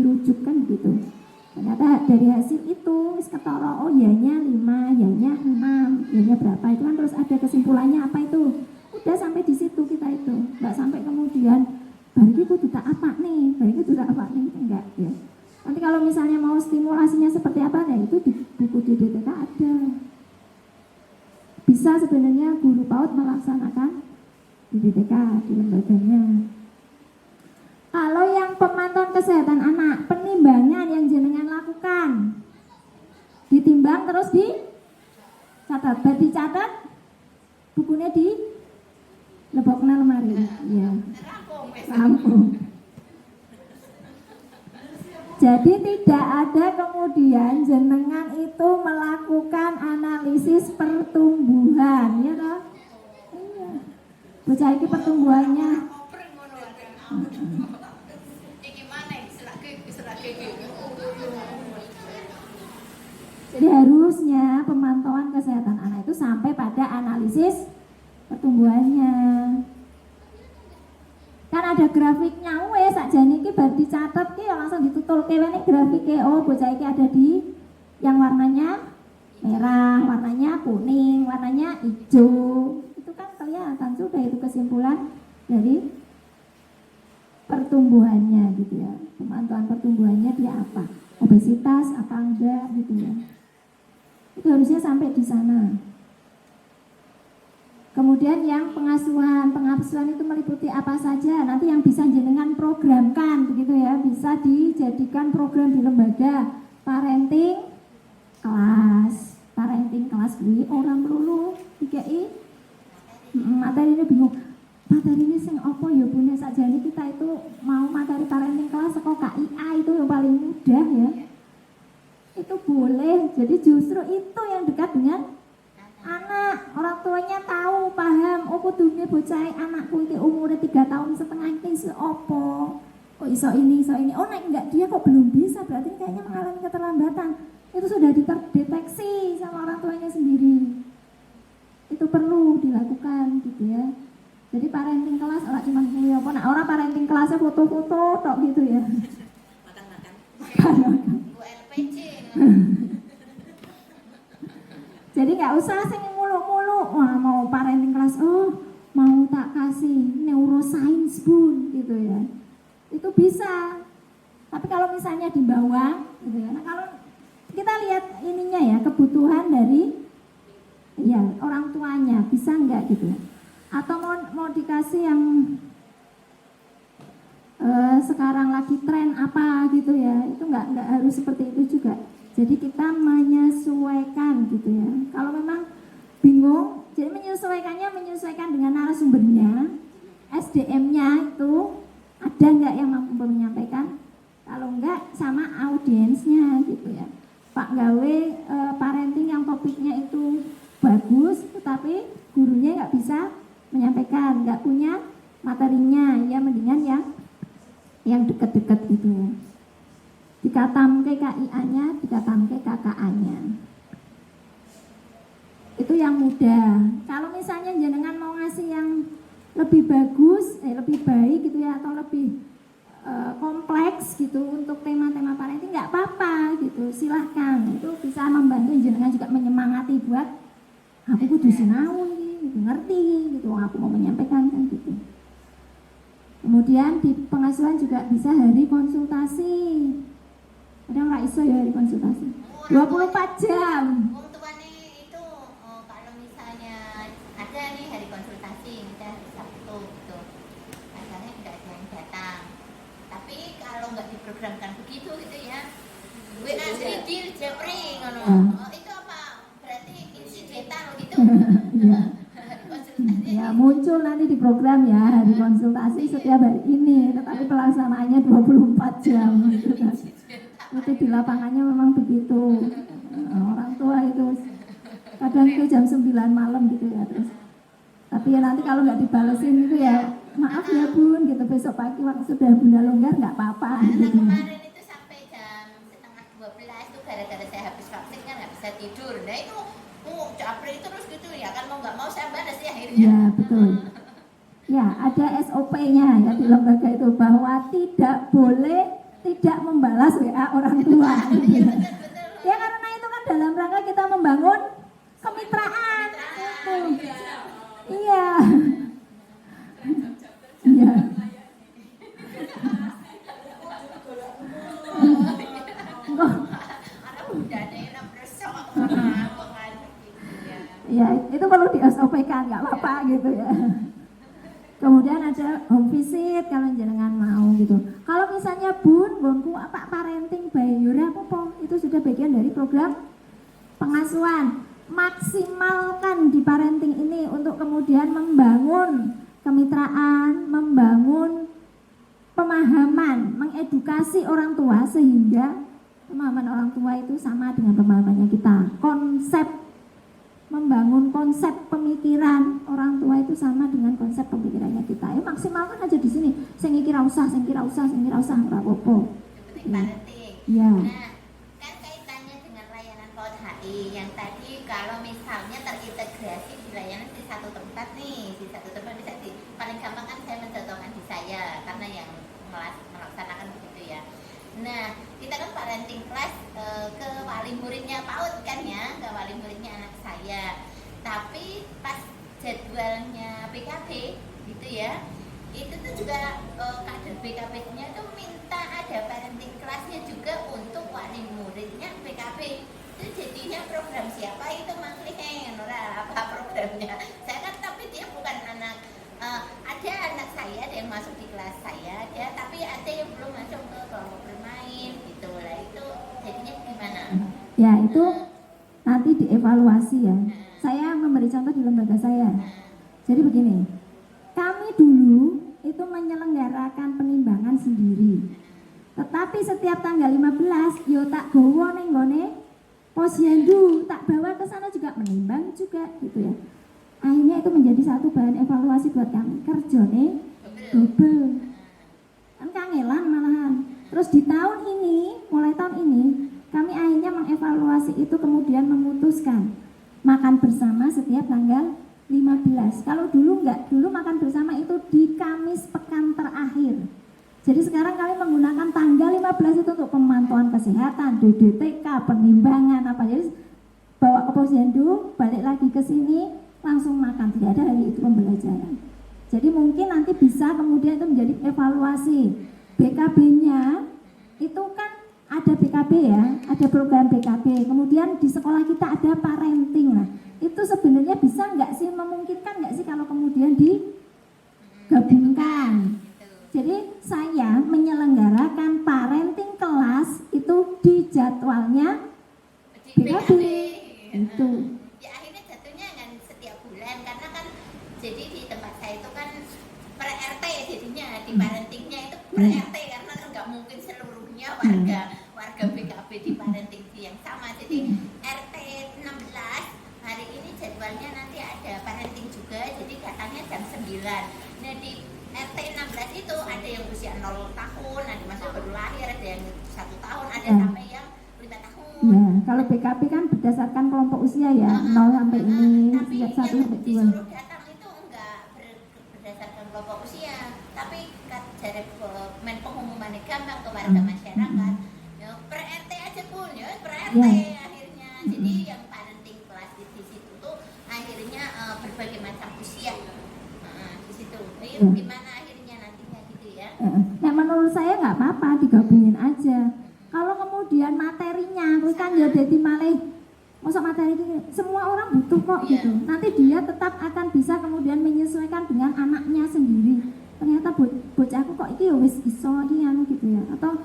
dirujuk kan gitu. Ternyata dari hasil itu ketara, oh yanya 5, yanya 6, yanya berapa itu kan terus ada kesimpulannya apa itu. Udah sampai di situ kita itu, nggak sampai kemudian bari itu tidak apa nih, bari itu tidak apa nih, enggak ya. Nanti kalau misalnya mau stimulasinya seperti apa ya itu di buku di DTK ada. Bisa sebenarnya guru PAUD melaksanakan di DTK di lembaganya. Kalau yang pemantauan kesehatan anak, penimbangan yang jenengan lakukan, ditimbang terus dicatat, dicatat, bukunya di lebokna lemari, ya, rampung. Jadi tidak ada kemudian jenengan itu melakukan analisis pertumbuhan, ya toh? Iya. Bocah iki pertumbuhannya. Jadi harusnya pemantauan kesehatan anak itu sampai pada analisis pertumbuhannya. Kan ada grafiknya, wes sakjane iki bar dicatet ki langsung ditutulke wene grafike. Oh, bocah iki ada di yang warnanya merah, warnanya kuning, warnanya hijau. Itu kan kelihatan sudah itu kesimpulan dari pertumbuhannya gitu ya. Pemantauan pertumbuhannya dia apa? Obesitas apa enggak gitu ya. Itu harusnya sampai di sana. Kemudian yang pengasuhan itu meliputi apa saja? Nanti yang bisa jenengan programkan begitu ya, bisa dijadikan program di lembaga parenting kelas kuwi orang melulu DKI materi ini bingung. Materi ini sing apa ya punya sakjane kita itu mau materi parenting kelas kok KIA itu yang paling mudah ya. Itu boleh. Jadi justru itu yang dekat dengan anak, orang tuanya tahu, paham, oh kudune bocah anakku iki umure 3 tahun setengah iki opo. Kok iso ini. Oh nek enggak dia kok belum bisa, berarti kayaknya mengalami keterlambatan. Itu sudah dideteksi sama orang tuanya sendiri. Itu perlu dilakukan gitu ya. Jadi parenting kelas ora cuma kuliah apa, nah orang parenting kelasnya foto-foto tok gitu ya. Makan. Bu LPG. Jadi nggak usah sing muluk-muluk, wah mau parenting kelas, oh mau tak kasih neuroscience bun gitu ya. Itu bisa. Tapi kalau misalnya di bawah gitu ya. Nah, kalau kita lihat ininya ya, kebutuhan dari ya orang tuanya bisa nggak gitu ya. Atau mau dikasih yang sekarang lagi tren apa gitu ya, itu nggak harus seperti itu juga. Jadi kita menyesuaikan gitu ya. Kalau memang bingung, jadi menyesuaikan dengan narasumbernya, SDM-nya itu ada nggak yang mampu menyampaikan. Kalau enggak sama audiensnya gitu ya. Pak gawe parenting yang topiknya itu bagus, tetapi gurunya nggak bisa menyampaikan, nggak punya materinya, ya mendingan yang dekat-dekat gitu. Dikatamke KIA-nya, dikatamke KKA-nya. Itu yang mudah. Kalau misalnya jenengan mau ngasih yang lebih bagus, lebih baik gitu ya, atau lebih kompleks gitu untuk tema-tema parenting, nggak apa-apa gitu, silahkan. Itu bisa membantu jenengan juga menyemangati buat aku kudu sinau gitu, ngerti gitu, aku mau menyampaikan kan gitu. Kemudian di pengasuhan juga bisa hari konsultasi. Ada nggak iso ya hari konsultasi? 24 jam. Wong tuane itu kalau misalnya ada nih hari konsultasi, misalnya hari Sabtu gitu, kadangnya tidak ada yang datang. Tapi kalau nggak diprogramkan begitu gitu ya, WA Sridil Jepri ngono. Itu apa? Berarti insidental gitu. Ya muncul nanti di program ya hari konsultasi setiap hari ini, tetapi pelaksanaannya 24 jam gitu kan. Itu di lapangannya memang begitu. Orang tua itu kadang itu jam 9 malam gitu ya terus. Tapi ya nanti kalau nggak dibalesin itu ya maaf ya bun gitu, besok pagi waktu sudah bunda longgar nggak apa-apa. Gitu. Kemarin itu sampai jam setengah 12 itu gara-gara saya habis vaksin kan nggak bisa tidur. Nah itu April terus gitu ya kan mau nggak mau saya balas ya akhirnya. Ya betul. Ya ada SOP-nya ya di lembaga itu bahwa tidak boleh tidak balas WA orang tua. Iya betul. Ya karena itu kan dalam rangka kita membangun kemitraan. Iya. Iya. Ya, itu perlu di SOP-kan, nggak apa-apa gitu ya. Kemudian ada home visit kalau jenengan mau gitu. Kalau misalnya bunku apa parenting by Yura apa itu sudah bagian dari program pengasuhan. Maksimalkan di parenting ini untuk kemudian membangun kemitraan, membangun pemahaman, mengedukasi orang tua sehingga pemahaman orang tua itu sama dengan pemahamannya kita. Membangun konsep pemikiran orang tua itu sama dengan konsep pemikirannya kita. Ya maksimalkan aja di sini. Sing iki ra usah, ora apa-apa. Ya. Nah, kan kaitannya dengan layanan PAUD HI yang tadi kalau misalnya terintegrasi di layanan di satu tempat nih, di satu tempat bisa paling gampang kan saya mencontohkan di saya karena yang melaksanakan begitu ya. Nah, kita kan parenting class ke wali muridnya PAUD kan ya, ke wali muridnya anak saya. Tapi pas jadwalnya BKB gitu ya, itu tuh juga kader BKB-nya tuh minta ada parenting class-nya juga untuk wali muridnya BKB. Itu jadinya program siapa itu maklihen, apa programnya? Saya kan tapi dia bukan anak ada anak saya ada yang masuk di kelas saya ada, tapi ada yang belum masuk ke kelompok bermain gitu lah. Itu jadinya gimana? Ya itu nanti dievaluasi ya. Saya memberi contoh di lembaga saya. Jadi begini, kami dulu itu menyelenggarakan penimbangan sendiri. Tetapi setiap tanggal 15 yo tak gowo ning gone posyandu, tak bawa ke sana juga menimbang juga gitu ya. Akhirnya itu menjadi satu bahan evaluasi buat kami. Kerjone double. Kan kangelan malahan. Terus di tahun ini, mulai tahun ini, kami akhirnya mengevaluasi itu kemudian memutuskan makan bersama setiap tanggal 15. Kalau dulu enggak, dulu makan bersama itu di Kamis pekan terakhir. Jadi sekarang kami menggunakan tanggal 15 itu untuk pemantauan kesehatan, DDTK, penimbangan apa. Jadi bawa ke posyandu, balik lagi ke sini, langsung makan, tidak ada hari itu pembelajaran. Jadi mungkin nanti bisa kemudian itu menjadi evaluasi. BKB-nya itu kan ada BKB ya, ada program BKB. Kemudian di sekolah kita ada parenting. Nah, itu sebenarnya bisa nggak sih, memungkinkan nggak sih kalau kemudian digabungkan? Jadi saya menyelenggarakan parenting kelas itu di jadwalnya BKB. Itu. Ya akhirnya jatuhnya kan setiap bulan karena kan jadi di tempat saya itu kan per RT jadinya di parentingnya itu per RT karena kan nggak mungkin seluruhnya warga BKB di parenting yang sama. Jadi RT 16 hari ini jadwalnya nanti ada parenting juga, jadi katanya jam 9. Nah di RT 16 itu ada yang usia 0 tahun, ada masih baru lahir, ada yang 1 tahun, ada sampai yang 5 tahun. Ya, kalau BKB kan berdasarkan kelompok usia ya, 0 sampai ini, tapi 1 sampai 2. disuruh datang itu enggak berdasarkan kelompok usia, tapi dari pengumuman gampang ke warga masyarakat. Ya, per RT aja pun ya, per RT akhirnya. Jadi yang parenting kelas di situ tuh akhirnya berbagai macam usia. Di situ. Gimana akhirnya nantinya gitu ya? Nah, menurut saya nggak apa-apa digabungin aja. Kalau kemudian materinya, kan ya jadi malih, masa materi ini semua orang butuh kok gitu. Nanti dia tetap akan bisa kemudian menyesuaikan dengan anaknya sendiri. Ternyata bocahku kok iki wis iso iki anu gitu ya. Atau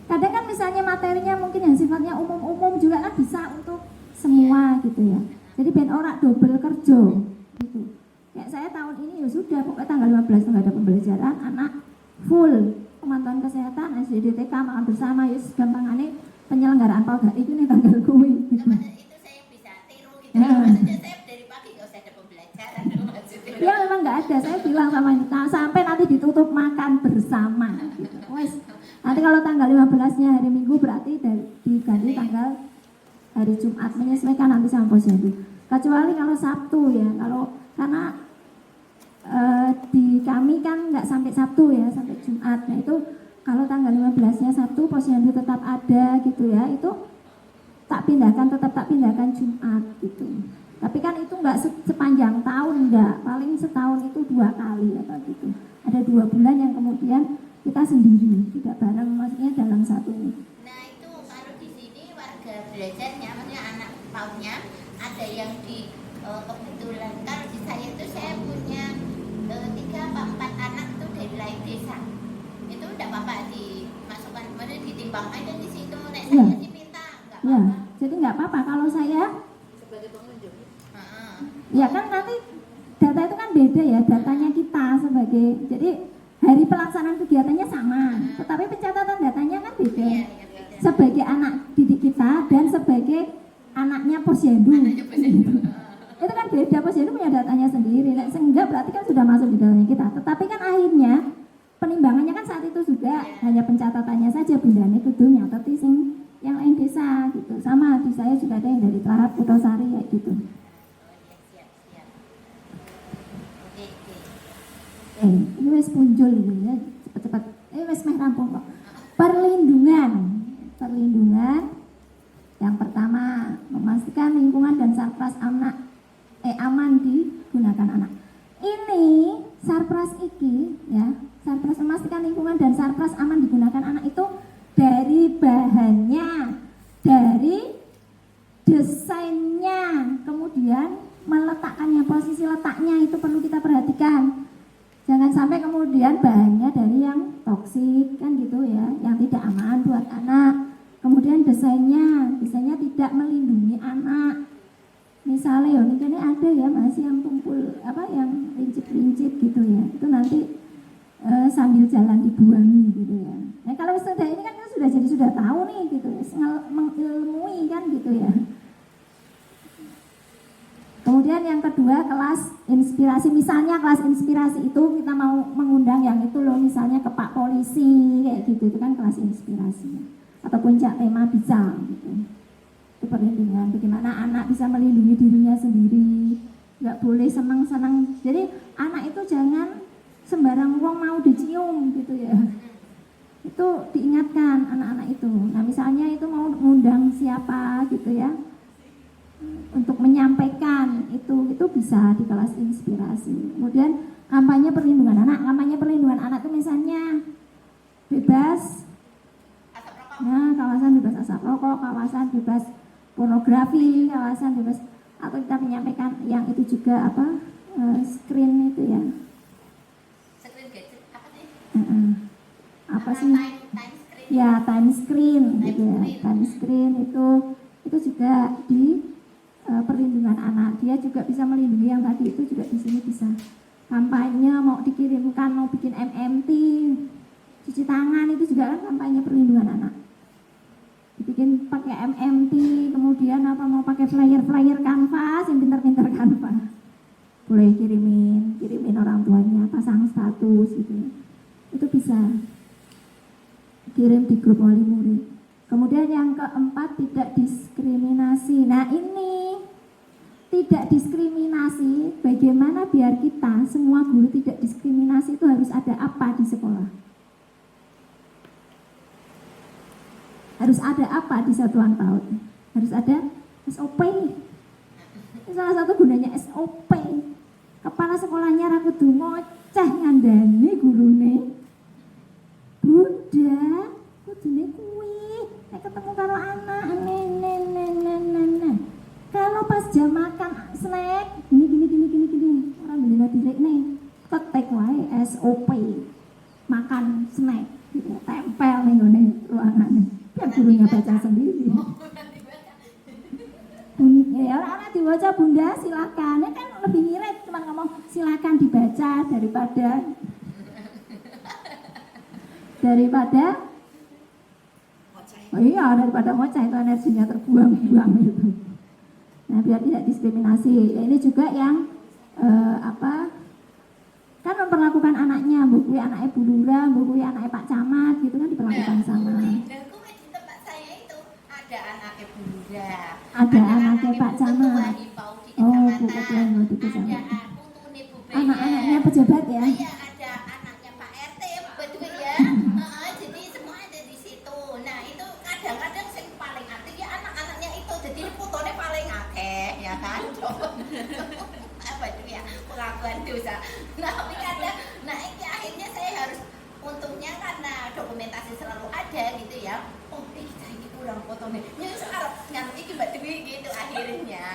kadang kan misalnya materinya mungkin yang sifatnya umum-umum juga kan bisa untuk semua gitu ya. Jadi ben ora double kerja gitu. Kayak saya tahun ini ya sudah pokoknya tanggal 15 nggak ada pembelajaran, anak full pemantauan kesehatan, SDDTK, makan bersama, ya gampangannya penyelenggaraan PAUD itu nih tanggal kuwi gitu. Itu saya bisa tiru gitu. Maksudnya saya dari pagi nggak usah ada pembelajaran maksudnya. Ya memang nggak ada, saya bilang sama nah, sampai nanti ditutup makan bersama gitu. Wes, nanti kalau tanggal 15-nya hari Minggu berarti diganti tanggal hari Jumat, menyesuaikan nanti sama posyandu. Kecuali kalau Sabtu ya, karena di kami kan nggak sampai Sabtu ya, sampai Jumat. Nah itu kalau tanggal 15-nya Sabtu posyandu tetap ada gitu ya, itu tak pindahkan Jumat gitu. Tapi kan itu enggak sepanjang tahun, enggak, paling setahun itu 2 kali atau gitu. Ada 2 bulan yang kemudian kita sendiri, tidak bareng, maksudnya dalam satu. Nah itu kalau di sini warga belajarnya, maksudnya anak PAUD-nya ada yang di kebetulan kalau di saya itu saya punya 3 apa 4 anak itu dari lain desa. Itu udah apa-apa dimasukkan, maksudnya ditimbang aja di situ. Nek Iya. saya sih minta, nggak Ya, apa-apa. jadi nggak apa-apa kalau saya. Sebagai pengunjung. Heeh. Ya kan nanti data itu kan beda ya, datanya kita sebagai, jadi hari pelaksanaan kegiatannya sama, tetapi pencatatan datanya kan beda. Iya, iya beda. Sebagai anak didik kita dan sebagai anaknya posyandu. Anaknya posyandu. Itu kan beda, posyandu punya datanya sendiri. Nah, sehingga berarti kan sudah masuk di datanya kita. Tetapi kan akhirnya penimbangannya kan saat itu juga hanya pencatatannya saja, bundane kudu nyateti sing yang lain desa gitu. Sama di saya juga ada yang dari Telahat Putosari kayak gitu. Oh iya, siap, siap. Oke, oke. Ini wis punjul ini ya, cepet-cepet. Wis meh rampung kok. Perlindungan. Yang pertama, memastikan lingkungan dan sarpras aman digunakan anak. Ini sarpras iki ya, sarpras memastikan lingkungan dan sarpras aman digunakan anak itu dari bahannya, dari desainnya, kemudian meletakkannya, posisi letaknya itu perlu kita perhatikan. Jangan sampai kemudian bahannya dari yang toksik kan gitu ya, yang tidak aman buat anak. Kemudian desainnya tidak melindungi anak. Misalnya ini ada ya masih yang tumpul yang lincip-lincip gitu ya. Itu nanti sambil jalan dibuangi gitu ya. Nah kalau sudah ini kan sudah tahu nih gitu, mengilmui kan gitu ya. Kemudian yang kedua, kelas inspirasi. Misalnya kelas inspirasi itu kita mau mengundang yang itu loh, misalnya ke Pak Polisi kayak gitu, itu kan kelas inspirasi. Atau puncak tema bisa gitu. Itu perlindungan, bagaimana anak bisa melindungi dirinya sendiri, nggak boleh senang-senang. Jadi anak itu jangan sembarang uang mau dicium gitu ya. Itu diingatkan anak-anak itu. Nah misalnya itu mau mengundang siapa gitu ya, untuk menyampaikan itu bisa di kelas inspirasi. Kemudian kampanye perlindungan anak itu misalnya bebas, nah kawasan bebas asap rokok, kawasan bebas pornografi, kawasan bebas, atau kita menyampaikan yang itu juga screen itu ya. Screen gadget apa sih? Apa sih? Time screen. Ya time screen gitu ya. Time screen itu juga di perlindungan anak. Dia juga bisa melindungi yang tadi itu juga di sini bisa. Kampanye mau dikirimkan, mau bikin MMT, cuci tangan itu juga kan kampanye perlindungan anak. Dibikin pakai MMT, kemudian mau pakai flyer kanvas yang pintar-pintar kanvas. Boleh kirimin orang tuanya, pasang status gitu. Itu bisa kirim di grup wali murid. Kemudian yang keempat, tidak diskriminasi. Nah ini tidak diskriminasi, bagaimana biar kita semua guru tidak diskriminasi, itu harus ada apa di sekolah? Harus ada apa di satuan PAUD? Harus ada SOP. Salah satu gunanya SOP. Kepala sekolahnya ra kudu ngoceh ngandani gurune. Bunda, kudune kuwi nek ketemu karo anak nen. Kalau pas jam makan snack gini. Orang beli dilek nih. Ketek wae SOP. Makan snack gitu, tempel ning ngene ruangane. Biar gurunya baca sendiri. Ya anak dibaca bunda silakan, ya kan lebih ngirit cuma ngomong silakan dibaca daripada daripada ngoceh, itu energinya terbuang-buang gitu. Nah biar tidak diskriminasi. Ya, ini juga yang kan memperlakukan anaknya, bukui anaknya Bu Lurah, bukui anaknya Pak Camat gitu kan diperlakukan sama. Dan di tempat saya itu ada anaknya Bu Lurah, ada anaknya Pak Camat. Oh, Bu Ketua di Kecamatan. Anak-anaknya pejabat ya. Iya, ada anaknya Pak RT betul ya. Jadi apa itu ya, pengakuan dosa. Nah tapi kadang, nah ini akhirnya saya harus, untungnya karena dokumentasi selalu ada gitu ya. Oh kita ini kurang fotonya, ya sekarang nyampe ini mbak Dewi gitu akhirnya.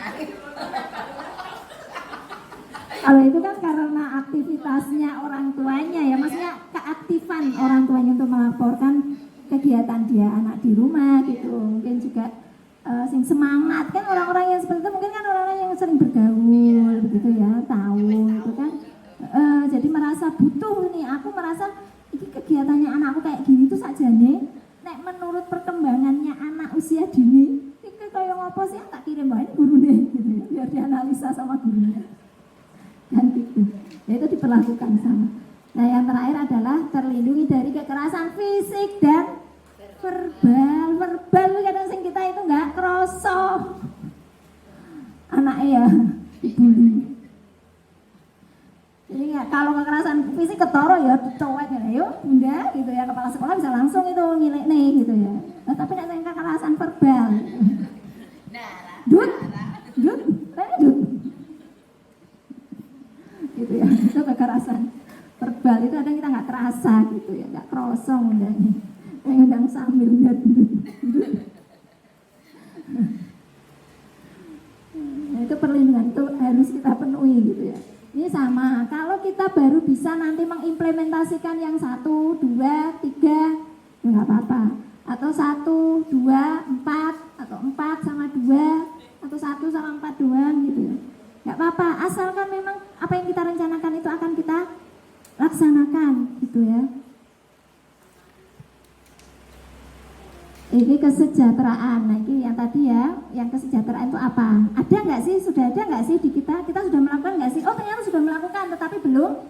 Kalau itu kan karena aktivitasnya orang tuanya ya, maksudnya keaktifan orang tuanya untuk melaporkan kegiatan dia anak di rumah gitu. Mungkin juga sing semangat kan, orang-orang yang seperti itu mungkin kan orang-orang yang sering bergaul begitu ya, tahu itu kan. Jadi merasa butuh nih, aku merasa ini kegiatannya anakku kayak gini tuh sakjane nek menurut perkembangannya anak usia dini ini kayak ngopo sih, tak kirim bae gurune gitu ya, biar dianalisa sama gurunya. Dan gitu, ya itu diperlakukan sama. Nah yang terakhir adalah terlindungi dari kekerasan fisik dan verbal. Verbal kadang sing kita itu nggak kroso, anaknya ya dibully. Jadi nggak, kalau kekerasan fisik ketoro ya dicowek ya, yuk bunda gitu ya, kepala sekolah bisa langsung itu ngilik nih gitu ya. Nah, tapi nek kekerasan verbal, dut, gitu ya, itu kekerasan verbal itu kadang kita nggak terasa gitu ya, nggak kerosong undang sambil dut. Nah, itu perlindungan itu harus kita penuhi gitu ya. Ini sama, kalau kita baru bisa nanti mengimplementasikan yang 1, 2, 3 ya nggak apa-apa, atau 1, 2, 4 atau 4 sama 2 atau 1 sama 4 doang gitu ya, nggak apa-apa, asalkan memang apa yang kita rencanakan itu akan kita laksanakan gitu ya. Ini kesejahteraan, nah ini yang tadi ya, yang kesejahteraan itu apa? Ada nggak sih, sudah ada nggak sih di kita sudah melakukan nggak sih? Oh ternyata sudah melakukan, tetapi belum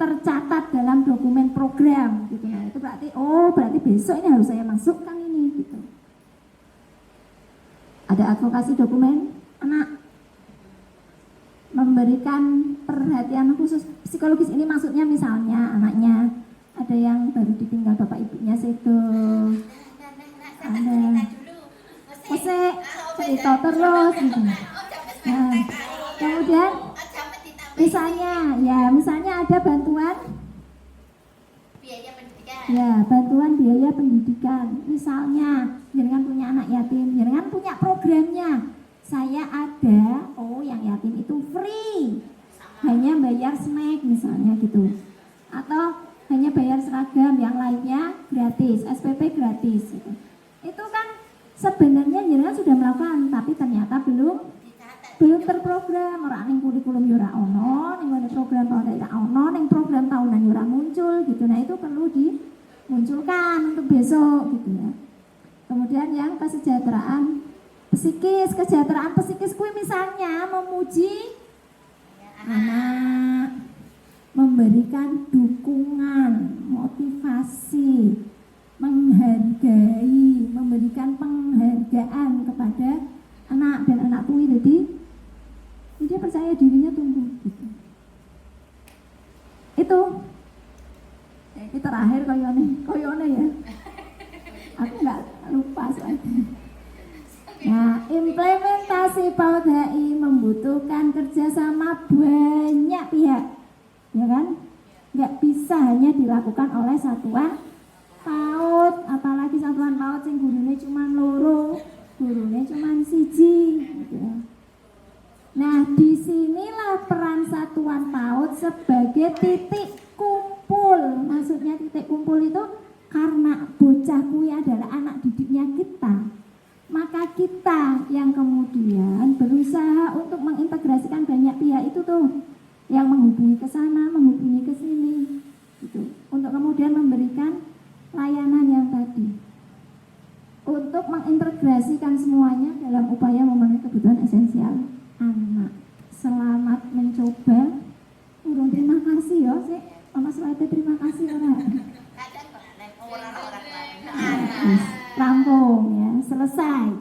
tercatat dalam dokumen program gitu. Nah itu berarti, oh berarti besok ini harus saya masukkan ini gitu. Ada advokasi dokumen anak, memberikan perhatian khusus psikologis, ini maksudnya misalnya anaknya ada yang baru ditinggal bapak ibunya situ, ada cerita terus gitu. Nah, kemudian misalnya ada bantuan biaya pendidikan. ya, bantuan biaya pendidikan. Misalnya jangan punya anak yatim, jangan punya programnya, saya ada, oh yang yatim itu free, hanya bayar snack misalnya gitu, atau hanya bayar seragam, yang lainnya gratis, SPP gratis gitu. Itu kan sebenarnya jenengan sudah melakukan, tapi ternyata belum terprogram. Ora ning kurikulum yo ora ono, ning program tahun ora ono, ning program tahunan yo ora muncul gitu. Nah, itu perlu dimunculkan untuk besok gitu ya. Kemudian yang kesejahteraan psikis kuwi misalnya memuji anak, memberikan dukungan, motivasi, menghargai, memberikan penghargaan kepada anak, dan anak kuwi jadi dia percaya dirinya tumbuh gitu. Itu ini terakhir koyone ya. Aku nggak lupa soalnya. Nah, implementasi PAUD HI membutuhkan kerjasama banyak pihak, ya kan? Nggak bisa hanya dilakukan oleh satuan PAUD, apalagi satuan PAUD sing gurune cuma loro, gurune cuma siji, gitu ya. Nah, disinilah peran satuan PAUD sebagai titik kumpul. Maksudnya titik kumpul itu karena bocah kuwi adalah anak didiknya kita, maka kita yang kemudian berusaha untuk mengintegrasikan banyak pihak itu tuh, yang menghubungi ke sana, menghubungi ke sini, gitu, untuk kemudian memberikan layanan yang tadi, untuk mengintegrasikan semuanya dalam upaya memenuhi kebutuhan esensial anak. Selamat mencoba. Urung terima kasih ya, sih. Mama Suwati terima kasih orang. Rampung ya, selesai.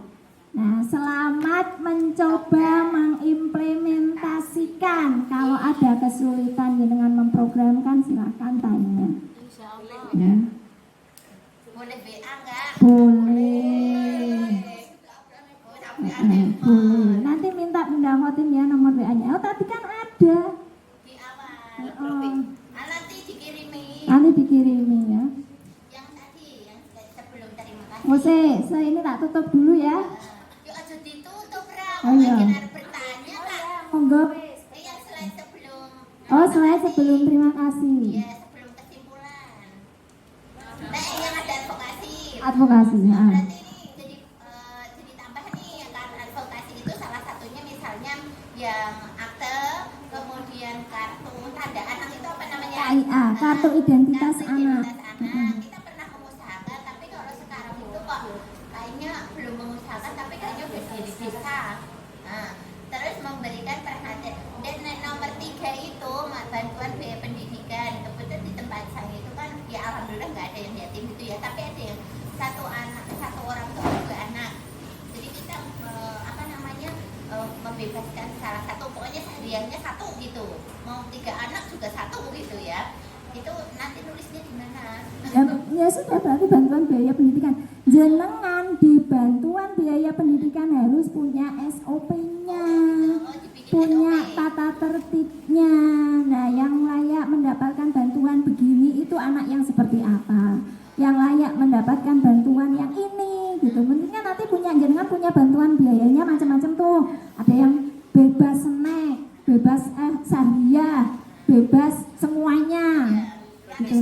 Nah, selamat mencoba mengimplementasikan. Kalau ada kesulitan dengan memprogramkan, silakan tanya. Ya. Boleh WA enggak? Boleh. Boleh. Nanti minta Mose, ini tak tutup dulu ya. Yuk aja ditutup ra. Oh, iya. Mungkin harus bertanya Kak. Monggo. Iya selain sebelum. Oh, sebelum terima kasih. Iya sebelum kesimpulan. Nah yang ada advokasi. Advokasi. Berarti ini jadi tambah nih yang kan advokasi itu salah satunya misalnya yang akte, kemudian kartu tanda anak itu apa namanya? KIA, kartu identitas Kartu anak. identitas anak. Kita pernah mengusahakan, tapi kalau sekarang itu kok kayaknya belum mengusahakan, tapi kayaknya udah jadi bisa. Nah, terus memberikan perhatian. Dan nomor 3 itu bantuan biaya pendidikan. Kebetulan di tempat saya itu kan ya alhamdulillah nggak ada yang yatim itu ya, tapi ada yang satu orang tua 2 anak. Jadi kita membebaskan salah satu, pokoknya hadiahnya 1 gitu. Mau 3 anak juga 1 gitu ya. Itu nanti nulisnya di mana? Ya sudah, berarti bantuan biaya pendidikan. Jenengan di bantuan biaya pendidikan harus punya SOP-nya, punya tata tertibnya. Nah, yang layak mendapatkan bantuan begini itu anak yang seperti apa? Yang layak mendapatkan bantuan yang ini gitu. Pentingnya nanti jenengan punya bantuan biayanya macam-macam tuh. Ada yang bebas snack, bebas sahriah, bebas semuanya. Gitu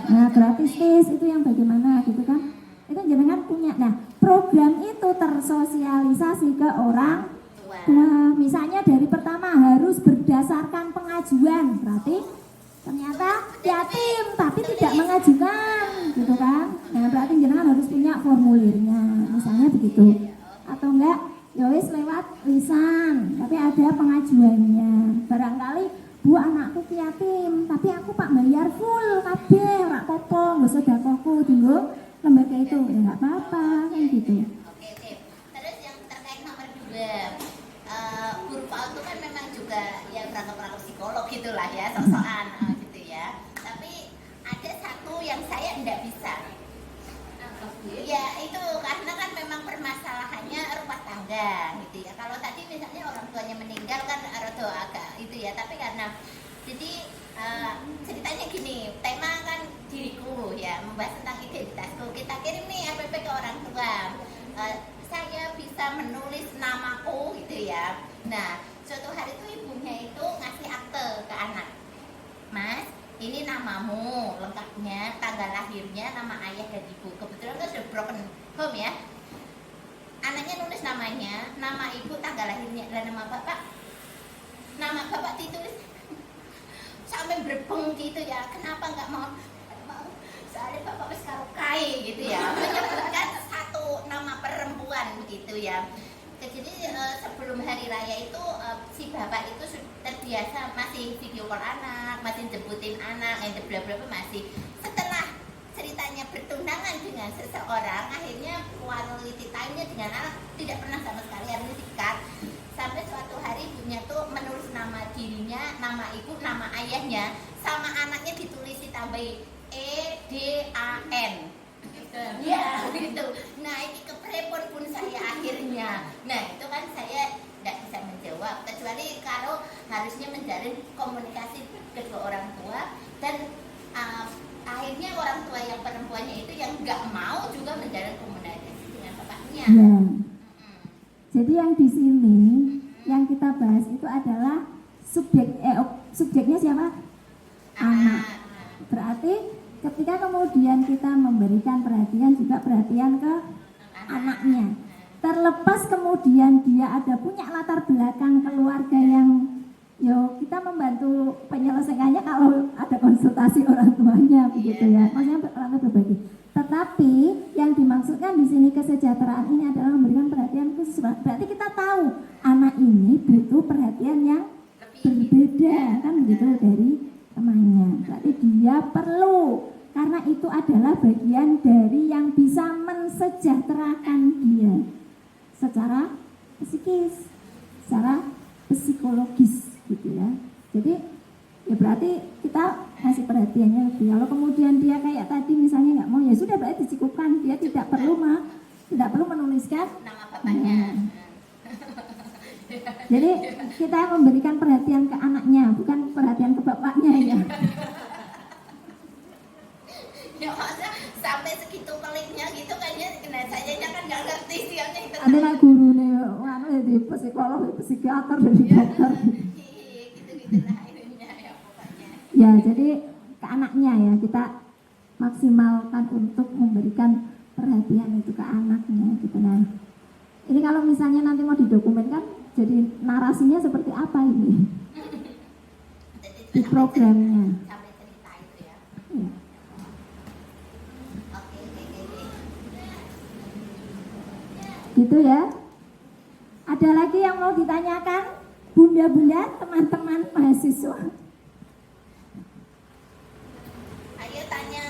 nah, gratis tis itu yang bagaimana gitu kan? Itu jenengan punya. Nah, program itu tersosialisasi ke orang tua. Misalnya dari pertama harus berdasarkan pengajuan, berarti ternyata yatim tapi tidak mengajukan, gitu kan? Nah, berarti jenengan harus punya formulirnya, misalnya begitu. Atau enggak, ya wis lewat lisan, tapi ada pengajuannya. Barangkali, Bu, anakku yatim, tapi aku Pak bayar full kabeh, ora apa-apa, nggo sedekahku dinggo lembaga itu. Ya enggak apa-apa, kan gitu. Oke. Terus yang terkait nomor 2, guru PAUD itu kan memang juga ya perangkat psikolog gitulah ya, sok-sokan gitu ya. Tapi ada satu yang saya enggak bisa. Ya itu karena kan memang permasalahannya rumah tangga gitu ya. Kalau tadi misalnya orang tuanya meninggal kan rada agak itu ya, tapi karena jadi ceritanya gini, tema kan diriku ya, membahas tentang identitasku. Kita kirim nih RPP ke orang tua. Saya bisa menulis namaku gitu ya. Nah, suatu hari itu ibunya itu ngasih akte ke anak. Mas, ini namamu lengkapnya, tanggal lahirnya, nama ayah dan ibu. Kebetulan kan sudah broken home ya. Anaknya nulis namanya, nama ibu, tanggal lahirnya, dan nama bapak. Nama bapak ditulis sampai berbeng gitu ya. Kenapa nggak mau? Soalnya bapak wis karo kae gitu ya. Menyebutkan satu nama perempuan begitu ya. Jadi sebelum hari raya itu si bapak itu terbiasa masih video call anak, masih jemputin anak, bla bla bla masih. Setelah ceritanya bertunangan dengan seseorang, akhirnya quality time-nya dengan anak tidak pernah sama sekali, harus dikat. Sampai suatu hari ibunya tuh menulis nama dirinya, nama ibu, nama ayahnya, sama anaknya ditulis ditambahi EDAN. Ya gitu. Nah ini keprepon pun saya akhirnya. Nah itu kan saya tidak bisa menjawab kecuali kalau harusnya menjalin komunikasi kedua orang tua dan akhirnya orang tua yang perempuannya itu yang nggak mau juga menjalin komunikasi dengan bapaknya. Ya. Jadi yang di sini yang kita bahas itu adalah subjeknya siapa? Anak. Berarti ketika kemudian kita memberikan perhatian juga perhatian ke anaknya, terlepas kemudian dia ada punya latar belakang keluarga yang kita membantu penyelesaiannya kalau ada konsultasi orang tuanya begitu ya, maksudnya orang tua berbagi. Tetapi yang dimaksudkan di sini kesejahteraan ini adalah memberikan perhatian khusus. Berarti kita tahu anak ini butuh perhatian yang berbeda kan begitu dari temannya. Berarti dia perlu, karena itu adalah bagian dari yang bisa mensejahterakan dia secara psikis, secara psikologis gitu ya. Jadi ya berarti kita kasih perhatiannya lebih. Kalau kemudian dia kayak tadi misalnya nggak mau, ya sudah berarti dicukupkan, dia tidak perlu menuliskan nama bapaknya. Jadi kita memberikan perhatian ke anaknya, bukan perhatian ke bapaknya ya. Ya masa sampai segitu peliknya gitu kan ya, siapnya itu. Ada nak gurune anu jadi psikolog, psikiater, jadi dokter. Gitu-gitu lah akhirnya ya pokoknya. Ya, jadi ke anaknya ya kita maksimalkan untuk memberikan perhatian itu ke anaknya gitu. Nah, ini kalau misalnya nanti mau didokumenkan, jadi narasinya seperti apa ini Jadi di programnya? sampai cerita itu ya. Ya. Oke. Gitu ya. Ada lagi yang mau ditanyakan, bunda-bunda, teman-teman mahasiswa? Ayo tanya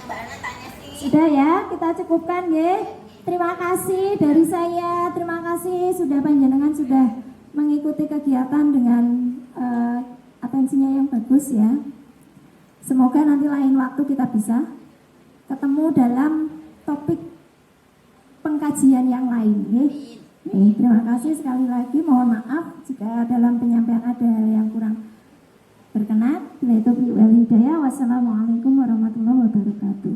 Mbak Ana tanya sih. Sudah ya, kita cukupkan ya. Terima kasih dari saya, terima kasih sudah panjenengan sudah mengikuti kegiatan dengan atensinya yang bagus ya. Semoga nanti lain waktu kita bisa ketemu dalam topik pengkajian yang lain ya. Nih, terima kasih sekali lagi, mohon maaf jika dalam penyampaian ada yang kurang berkenan. Bila itu wal hidayah. Wassalamualaikum warahmatullahi wabarakatuh.